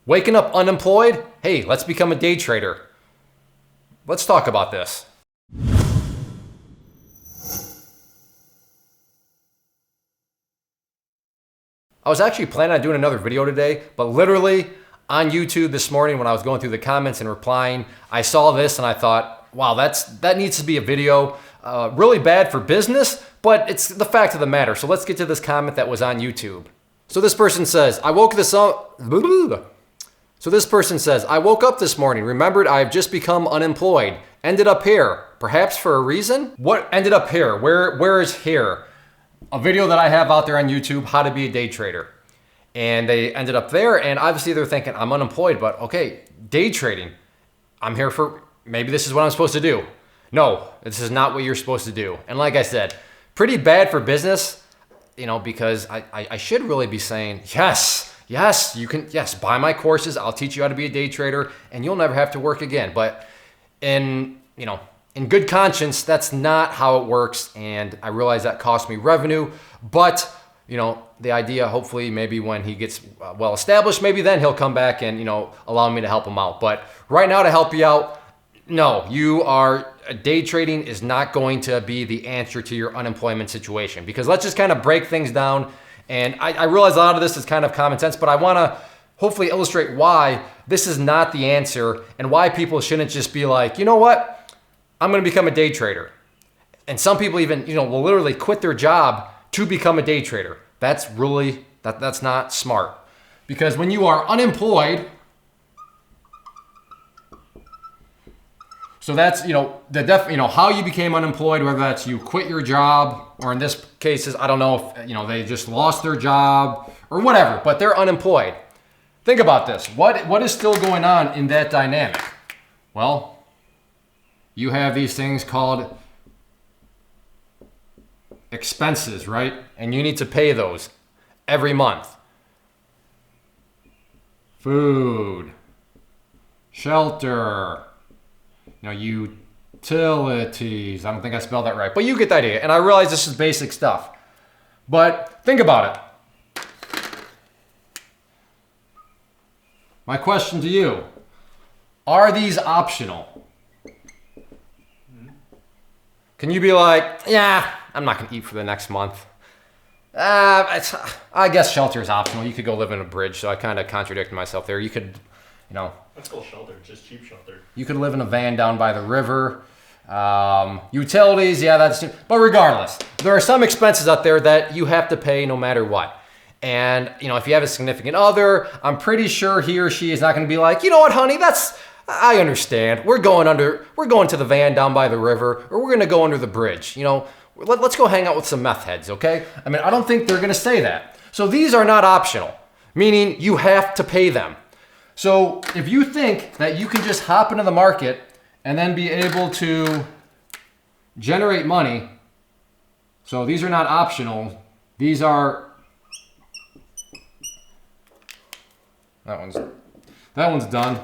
Waking up unemployed? Hey, let's become a day trader. Let's talk about this. I was actually planning on doing another video today, but literally on YouTube this morning when I was going through the comments and replying, I saw this and I thought, wow, that needs to be a video. Really bad for business, but it's the fact of the matter. So let's get to this comment that was on YouTube. So this person says, I woke up this morning, remembered I've just become unemployed, ended up here, perhaps for a reason? What ended up here? Where is here? A video that I have out there on YouTube, how to be a day trader. And they ended up there, and obviously they're thinking, I'm unemployed, but okay, day trading. I'm here for, maybe this is what I'm supposed to do. No, this is not what you're supposed to do. And like I said, pretty bad for business, because I should really be saying, yes, you can, buy my courses. I'll teach you how to be a day trader and you'll never have to work again. But in good conscience, that's not how it works. And I realize that cost me revenue, but the idea, hopefully maybe when he gets well established, maybe then he'll come back and, allow me to help him out. But right now to help you out, no, day trading is not going to be the answer to your unemployment situation, because let's just kind of break things down. And I realize a lot of this is kind of common sense, but I want to hopefully illustrate why this is not the answer and why people shouldn't just be like, you know what, I'm going to become a day trader. And some people even, will literally quit their job to become a day trader. That's really, that's not smart. Because when you are unemployed, so that's, how you became unemployed, whether that's you quit your job, or in this cases, I don't know if, they just lost their job or whatever, but they're unemployed. Think about this. What is still going on in that dynamic? Well, you have these things called expenses, right? And you need to pay those every month. Food, shelter, utilities. I don't think I spelled that right, but you get the idea. And I realize this is basic stuff, but think about it. My question to you, are these optional? Can you be like, yeah, I'm not going to eat for the next month. I guess shelter is optional. You could go live in a bridge, so I kind of contradicted myself there. You could, Let's go shelter, just cheap shelter. You could live in a van down by the river. Utilities, but regardless, there are some expenses out there that you have to pay no matter what. And, if you have a significant other, I'm pretty sure he or she is not going to be like, you know what, honey, I understand. We're going to the van down by the river, or we're going to go under the bridge. Let's go hang out with some meth heads, okay? I mean, I don't think they're going to say that. So these are not optional, meaning you have to pay them. So if you think that you can just hop into the market and then be able to generate money, so these are not optional, these are, that one's done.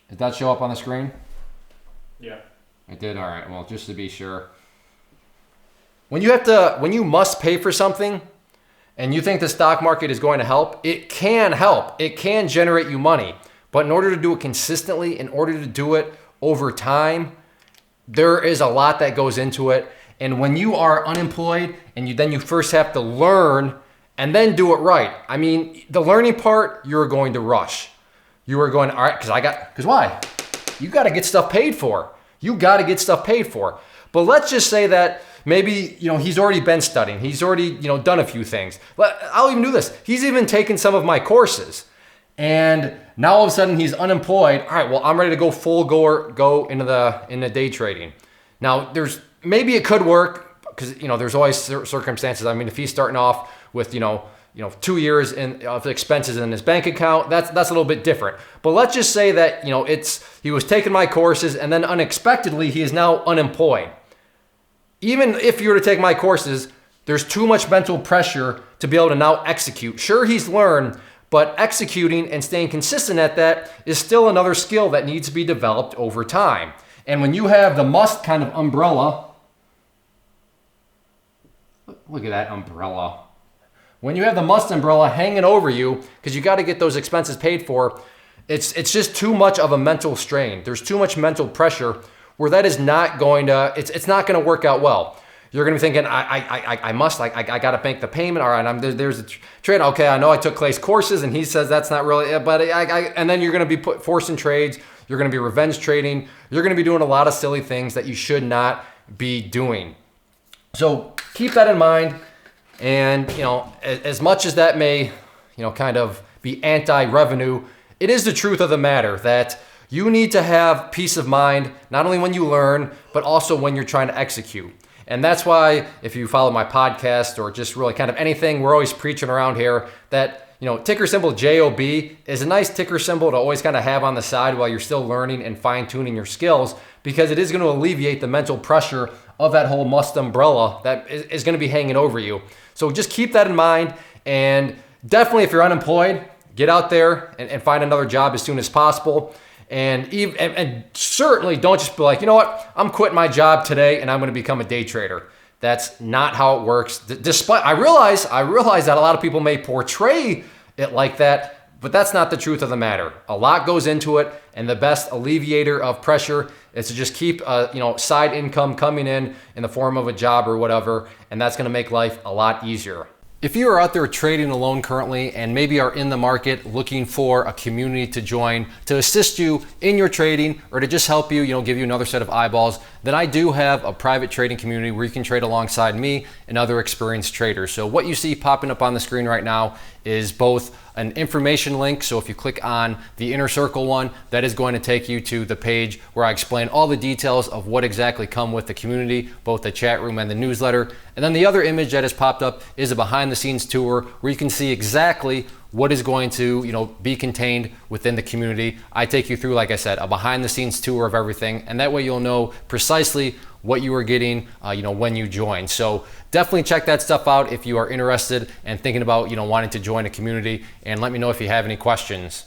Did that show up on the screen? Yeah. It did, all right, well, just to be sure. When you must pay for something, and you think the stock market is going to help, it can help. It can generate you money. But in order to do it consistently, in order to do it over time, there is a lot that goes into it. And when you are unemployed and you first have to learn and then do it right. I mean, the learning part, you're going to rush. You are going, all right, because why? You got to get stuff paid for. But let's just say that maybe, he's already been studying. He's already, done a few things. I'll even do this. He's even taken some of my courses. And now all of a sudden he's unemployed. All right, well, I'm ready to go go into the day trading. Now, maybe it could work because, there's always circumstances. I mean, if he's starting off with, 2 years of expenses in his bank account, that's a little bit different. But let's just say that, he was taking my courses and then unexpectedly he is now unemployed. Even if you were to take my courses, there's too much mental pressure to be able to now execute. Sure, he's learned, but executing and staying consistent at that is still another skill that needs to be developed over time. And when you have the must kind of umbrella, look at that umbrella. When you have the must umbrella hanging over you, because you got to get those expenses paid for, it's just too much of a mental strain. There's too much mental pressure where that is not going to, it's not going to work out well. You're going to be thinking, I got to make the payment. All right, there's a trade. Okay, I know I took Clay's courses and he says that's not really, but and then you're going to be forcing trades. You're going to be revenge trading. You're going to be doing a lot of silly things that you should not be doing. So keep that in mind. And, as much as that may, kind of be anti-revenue, it is the truth of the matter that you need to have peace of mind, not only when you learn, but also when you're trying to execute. And that's why if you follow my podcast or just really kind of anything, we're always preaching around here that, ticker symbol JOB is a nice ticker symbol to always kind of have on the side while you're still learning and fine tuning your skills, because it is going to alleviate the mental pressure of that whole must umbrella that is going to be hanging over you. So just keep that in mind. And definitely if you're unemployed, get out there and find another job as soon as possible. And certainly don't just be like, you know what, I'm quitting my job today and I'm going to become a day trader. That's not how it works. Despite I realize that a lot of people may portray it like that, but that's not the truth of the matter. A lot goes into it, and the best alleviator of pressure is to just keep side income coming in the form of a job or whatever, and that's going to make life a lot easier. If you are out there trading alone currently and maybe are in the market looking for a community to join to assist you in your trading or to just help you, give you another set of eyeballs, then I do have a private trading community where you can trade alongside me and other experienced traders. So what you see popping up on the screen right now is both an information link. So if you click on the inner circle one, that is going to take you to the page where I explain all the details of what exactly come with the community, both the chat room and the newsletter. And then the other image that has popped up is a behind the scenes tour where you can see exactly what is going to be contained within the community. I take you through, like I said, a behind the scenes tour of everything, and that way you'll know precisely what you are getting when you join. So definitely check that stuff out if you are interested and thinking about wanting to join a community, and let me know if you have any questions.